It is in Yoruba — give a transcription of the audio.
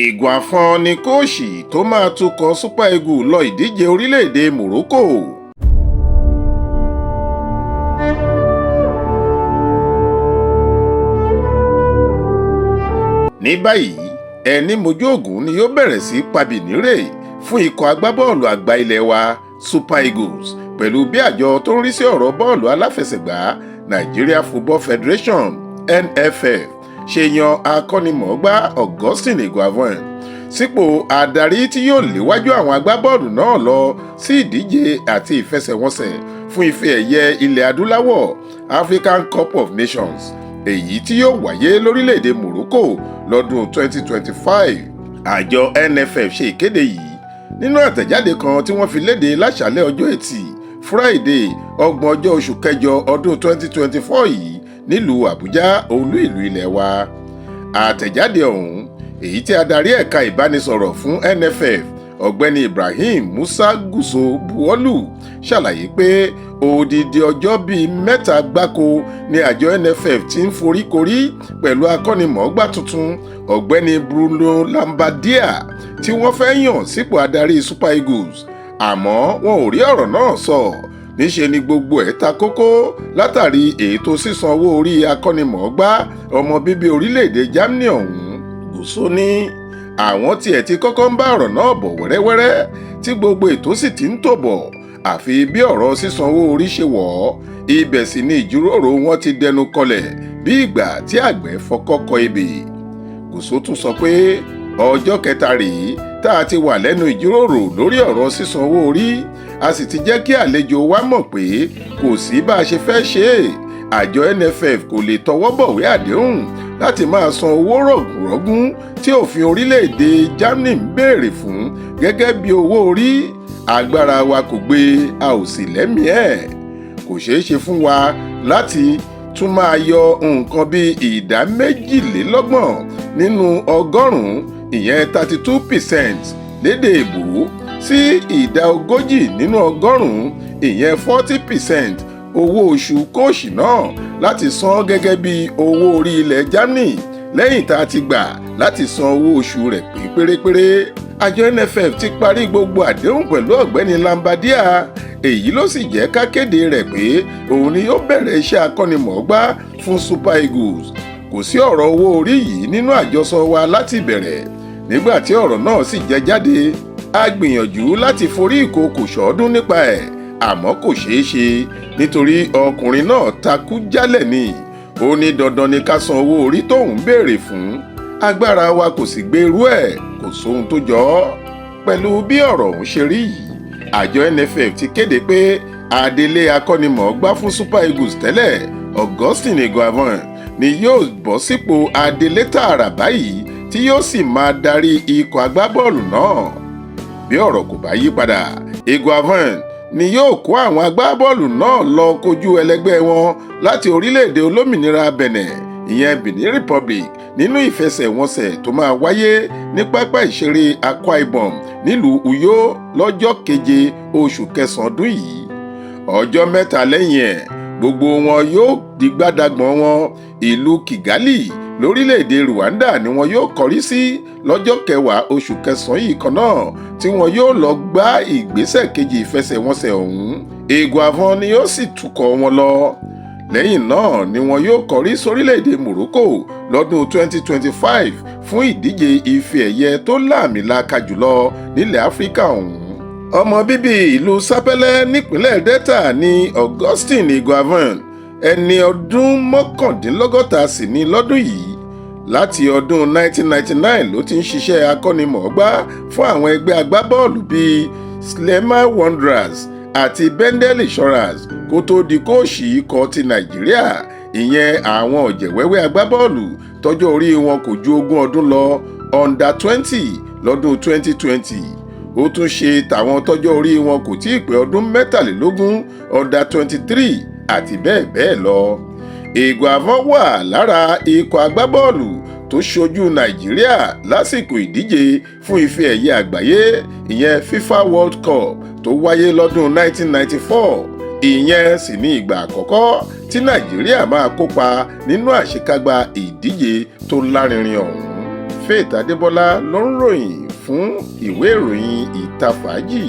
Eguavoen ni Kooṣi tó máa tukọ̀ Super Eagles lọ ìdíje orílẹ̀-èdè Morocco. Ní báyìí ẹni mojú ògùn ni yóò bẹ̀rẹ̀ sí pabìnírè fún ikọ̀ agbábọ́ọ̀lù àgbà ilẹ̀ wa Super Eagles pẹ̀lú bí àjọ tó ń rí sí ọ̀rọ̀ bọ́ọ̀lù aláfẹsẹ̀gbá Nigeria Football Federation NFF ṣe yan akọ́nimọ̀ọ́gbá Augustine Eguavoen sípò adarí tí yóò léwájú àwọn agbábọ́ọ̀lù náà lọ sí ìdíje àti ìfẹsẹ̀wọnsẹ̀ fún ife ẹ̀yẹ ilẹ̀ adúláwọ̀ African Cup of Nations èyí tí yóò wáyé lórílẹ̀‐èdè Morocco lọ́dún 2025. Àjọ NFF ṣe ìkéde yìí nínú àtẹ̀jáde kan tí wọ́n fi léde láṣálẹ́ ọjọ́ Ẹtì Friday 30 oṣù kẹjọ ọdún 2024 yìí nílùú Àbújá olú ìlú ilẹ̀ wa. Àtẹ̀jáde ọ̀hún èyí tí adarí ẹ̀ka ìbánisọ̀rọ̀ fún NFF ọ̀gbẹ́ni Ibrahim Musa Gusau buwọ́lù ṣàlàyé pé odidi ọjọ́ bíi 3 gbáko ni àjọ NFF ti ń foríkorí pẹ̀lú akọ́nimọ̀ọ́gbá tuntun ọ̀gbẹ́ni Bruno Labbadia tí wọ́n fẹ́ yàn sípò adarí Super Eagles àmọ́ wọn ò rí ọ̀rọ̀ náà sọ. Níṣe ni gbogbo ẹ̀ ta kókó látàrí ètò sísan owó orí akọ́nimọ̀ọ́gbá ọmọ bíbí orílẹ̀-èdè Germany ọ̀hún. Gusau ní àwọn tiẹ̀ ti kọ́kọ́ ń bá ọ̀rọ̀ náà bọ̀ wẹ́rẹ́wẹ́rẹ́ tí gbogbo ètò sì ti ń tò bọ̀ àfi bí ọ̀rọ̀ sísan owó orí ṣe wọ̀ ọ́ ibẹ̀ sì ni ìjíròrò wọn ti dẹnu kọlẹ̀ bí ìgbà tí àgbẹ̀ fọkọ́ kọ ebè. Gusau tún sọ pé ọjọ́ kẹta rèé tá a ti wà lẹ́nu ìjíròrò lórí ọ̀rọ̀ sísan owó orí a sì ti jẹ́ kí àlejò wa mọ̀ pé kò sí bá a ṣe fẹ́ ṣe é. Àjọ NFF kò lè tọwọ́ bọ̀wé àdéhùn láti máa san owó rọ̀gùnrọ̀gùn tí òfin orílẹ̀-èdè Germany ń béèrè fún gẹ́gẹ́ bí owó orí. Agbára wa kò gbé a ò sì lẹ́mìí ẹ̀. Kò ṣeé ṣe fún wa láti tún máa yọ nǹkan bí ìdá 22 nínú ọgọ́rùn-ún ìyẹn 32% lédè èbó sí ìdá 40 nínú ọgọ́rùn-ún ìyẹn 40% owó oṣù Kooṣi náà láti san gẹ́gẹ́ bí owó orí ilẹ̀ Germany lẹ́yìn tá a ti gbà láti san owó oṣù rẹ̀ pé pérépéré. Àjọ NFF ti parí gbogbo àdéhùn pẹ̀lú ọ̀gbẹ́ni Labbadia èyí ló sì jẹ́ ká kéde rẹ̀ pé òun ni yóò bẹ̀rẹ̀ iṣẹ́ akọ́nimọ̀ọ́gbá fún Super Eagles. Kò sí ọ̀rọ̀ owó orí yìí nínú àjọsọ wa láti bẹ̀rẹ̀. Nígbà tí ọ̀rọ̀ náà sì jẹ jáde a gbìyànjú láti forí ìkòkò ṣọ́ọ́dún nípa ẹ̀ àmọ́ kò ṣeé ṣe nítorí ọkùnrin náà takú jálẹ̀ ni. Ó ní dandan ni ká san owó orí tóun béèrè fún. Agbára wa kò sì gbé irú ẹ̀ kò sóhun tó jọ ọ́. Pẹ̀lú bí ọ̀rọ̀ ọ̀hún ṣe rí yìí àjọ NFF ti kéde pé adelé akọ́nimọ̀ọ́gbá fún Super Eagles tẹ́lẹ̀ Augustine Eguavoen ni yóò bọ́ sípò adelé tààrà báyìí tí yóò sì máa darí ikọ̀ agbábọ́ọ̀lù náà. Bí ọ̀rọ̀ kò bá yí padà Eguavoen ni yóò kó àwọn agbábọ́ọ̀lù náà lọ kojú ẹlẹgbẹ́ wọn láti orílẹ̀-èdè olómìnira Benin ìyẹn Benin Republic nínú ìfẹsẹ̀wọnsẹ̀ tó máa wáyé ní pápá ìṣeré Akwa Ibom nílùú Uyo lọ́jọ́ 7 oṣù kẹsàn-án ọdún yìí. Ọjọ́ 3 lẹ́yìn ẹ̀ gbogbo wọn yóò dìgbàdàgbọ̀n wọn ìlú Kigali lórílẹ̀-èdè Rwanda ni wọn yóò kọrí sí lọ́jọ́ 10 oṣù kẹsàn-án yìí kan náà tí wọn yóò lọ gbá ìgbésẹ̀ kejì ìfẹsẹ̀wọnsẹ̀ ọ̀hún. Eguavoen ni yóò sì tukọ̀ wọn lọ. Lẹ́yìn náà ni wọn yóò kọrí sórílẹ̀-èdè Morocco lọ́dún 2025 fún ìdíje ife ẹ̀yẹ tó láàmìlaka jùlọ nílẹ̀ Áfíríkà ọ̀hún. Ọmọ bíbí ìlú Sápẹ́lẹ́ nípínlẹ̀ Delta ni Augustine Eguavoen ẹni ọdún 69 sì ní lọ́dún yìí. Láti ọdún 1999 ló ti ń ṣiṣẹ́ akọ́nimọ̀ọ́gbá fún àwọn ẹgbẹ́ agbábọ́ọ̀lù bíi Sleman Wanderers àti Bendel Insurance kó tó di Kooṣi ikọ̀ ti Nàìjíríà ìyẹn àwọn ọ̀jẹ̀wẹ́wẹ́ agbábọ́ọ̀lù tọ́jọ́ orí wọn kò ju 20 ọdún lọ under 20 lọ́dún 2020. Ó tún ṣe tàwọn tọ́jọ́ orí wọn kò tí ì pé ọdún 23 under 23 àti bẹ́ẹ̀ bẹ́ẹ̀ lọ. Eguavoen wà lára ikọ̀ agbábọ́ọ̀lù tó ṣojú Nàìjíríà lásìkò ìdíje fún ife ẹ̀yẹ àgbáyé ìyẹn FIFA World Cup tó wáyé lọ́dún 1994. Ìyẹn sì ní ìgbà àkọ́kọ́ tí Nàìjíríà máa kópa nínú àṣekágbá ìdíje tó lárinrin ọ̀hún. Faith Adébọ́lá ló ń ròyìn fún ìwé ìròyìn Ìta Fàájì.